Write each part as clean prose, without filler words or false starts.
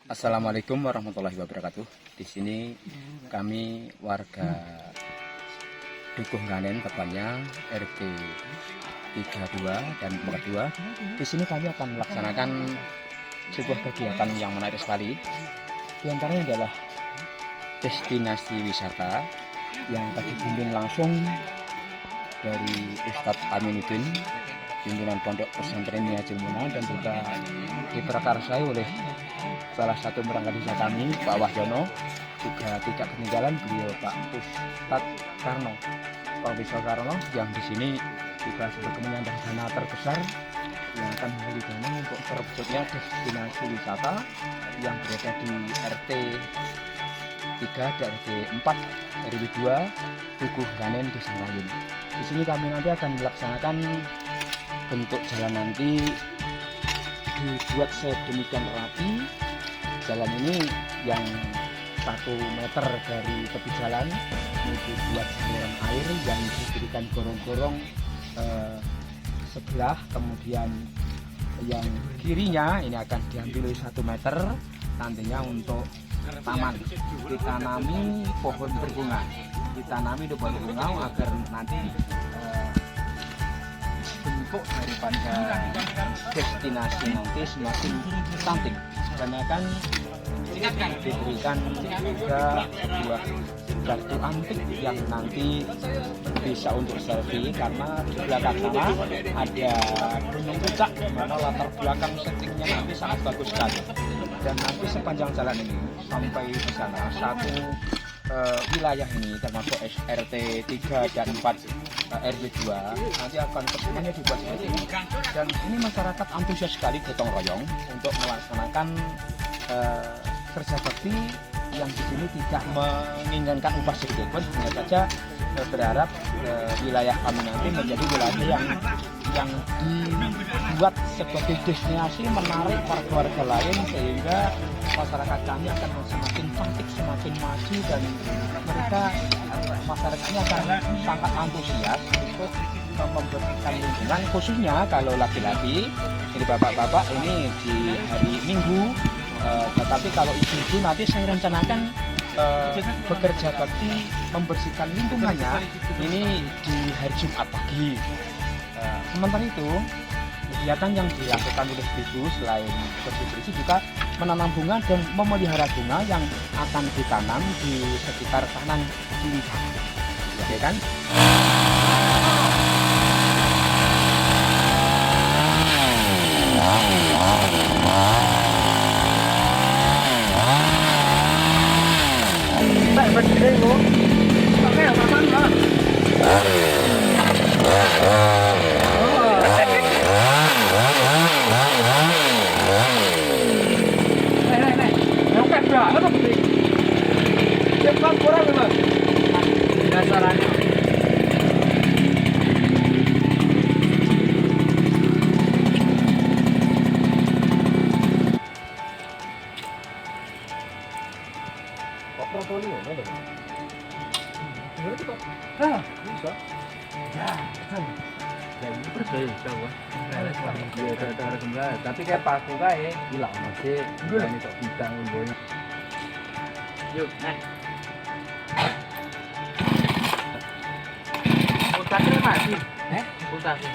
Assalamualaikum warahmatullahi wabarakatuh. Di sini kami warga Dukuh Nganen, tepatnya RT 32 dan 42. Di sini kami akan melaksanakan sebuah kegiatan yang menarik sekali. Di antaranya adalah destinasi wisata yang tadi dipimpin langsung dari Ustadz Aminuddin, pimpinan Pondok Pesantren Niajul Muna, dan juga diprakarsai oleh salah satu perangkat desa kami, Pak Wahyono. Juga tidak ketinggalan beliau Pak Ustadz Karno, Profesor Karno, yang di sini juga sebagai penyandang dana terbesar yang akan memberi dana untuk terwujudnya destinasi wisata yang berada di RT 3 dan RT 4 RW 2 Dukuh Nganen, Desa Ngayun. Di sini kami nanti akan melaksanakan bentuk jalan nanti dibuat sedemikian rapi. Jalan ini yang 1 meter dari tepi jalan ini dibuat saluran air yang diberikan gorong-gorong sebelah, kemudian yang kirinya ini akan diambil 1 meter nantinya untuk taman, ditanami pohon berbunga, agar nanti bentuk daripada destinasi nanti semakin cantik, dan akan diberikan juga buah batu antik yang nanti bisa untuk selfie, karena di belakang sana ada gunung puncak di mana latar belakang settingnya nanti sangat bagus sekali. Dan nanti sepanjang jalan ini sampai di sana satu wilayah ini termasuk RT 3 dan 4 RW 2 nanti akan semuanya dibuat seperti ini. Dan ini masyarakat antusias sekali gotong royong untuk melaksanakan kerja bakti yang di sini tidak menginginkan upah sedikit pun, hanya saja berharap wilayah kami nanti menjadi wilayah yang dibuat sebagai destinasi menarik warga lain, sehingga masyarakat kami akan semakin cantik, semakin maju, dan mereka masyarakatnya akan sangat antusias untuk memberikan lingkungan, khususnya kalau laki-laki ini bapak-bapak ini di hari Minggu. Tetapi kalau ibu-ibu nanti saya rencanakan bekerja bakti membersihkan lingkungannya ini di hari Jumat pagi. Sementara itu kegiatan yang dilakukan oleh ibu selain bersih-bersih juga menanam bunga dan memelihara bunga yang akan ditanam di sekitar kanan kiri, ya kan? Tapi kayak paku kae hilang masih ini kok bidang ngomongnya. Yuk, Pulsanya mati. Pulsanya.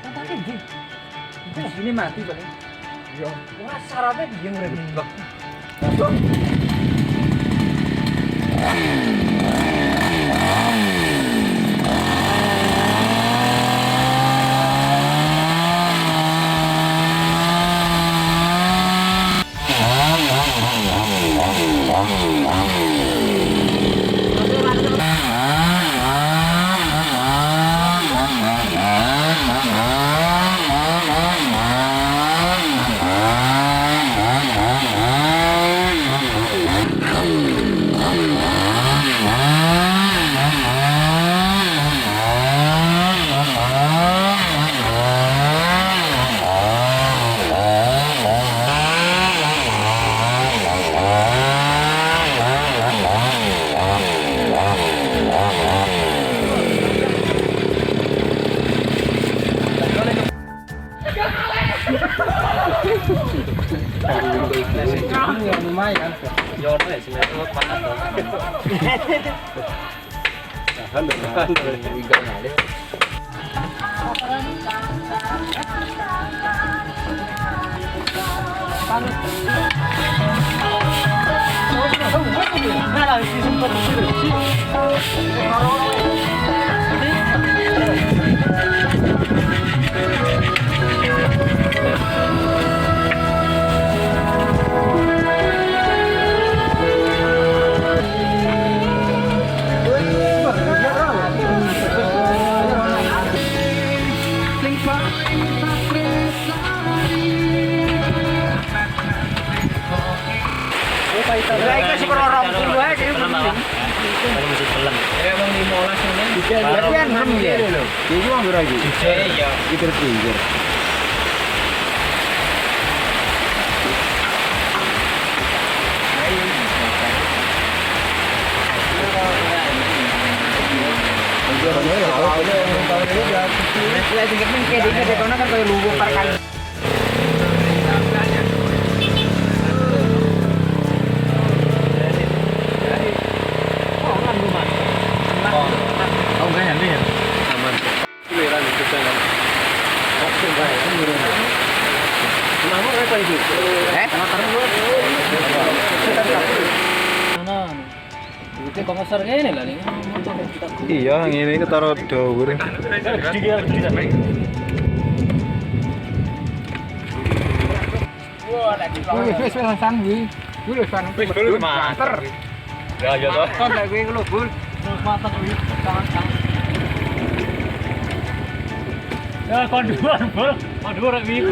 Pulsanya di. Di sini mati paling. Yo, wah syaratnya dia ngerti. Loh. lumayan. Yo ora sing itu pakat. Lah iki sekolah 20 ae iki. Kalau masih pelan. Emang 15 ini Bisa kan rem ya. Iki mau ora iki? Iya. Iki terpinggir. Lah sing penting kene iki kono kan koyo luwung par kali. Oh, enggak ya, aman. Giliran itu jalan. Oke, baik. Kenapa kayak itu? Itu kok besar ngene lah ning. Iya, ngene iki taruh dhuwur. Wis san wi. Wis san. Wis dulu mater. Ya, ya toh. Kon lek kuwi lho, Bul. Mater wi. Ya, konduan, Bol. Konduan wi.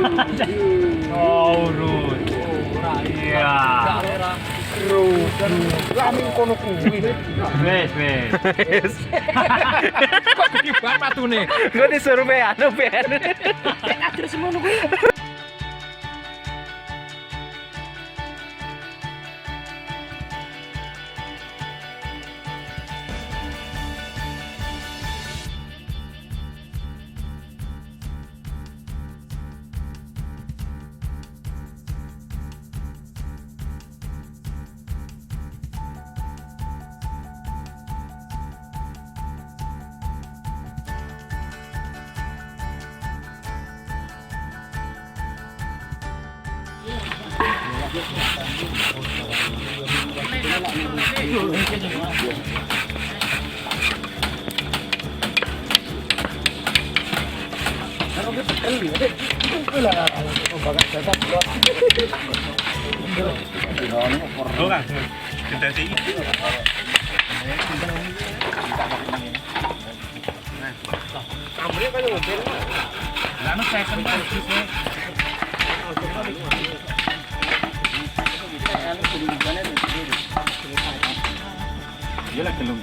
Oh, urut. Iya. Lah ning kono kuwi. Wes, wes. Kok iki ban matune. Gue disuruh anu Ben. Terus ngono kuwi. Iya lah gelung.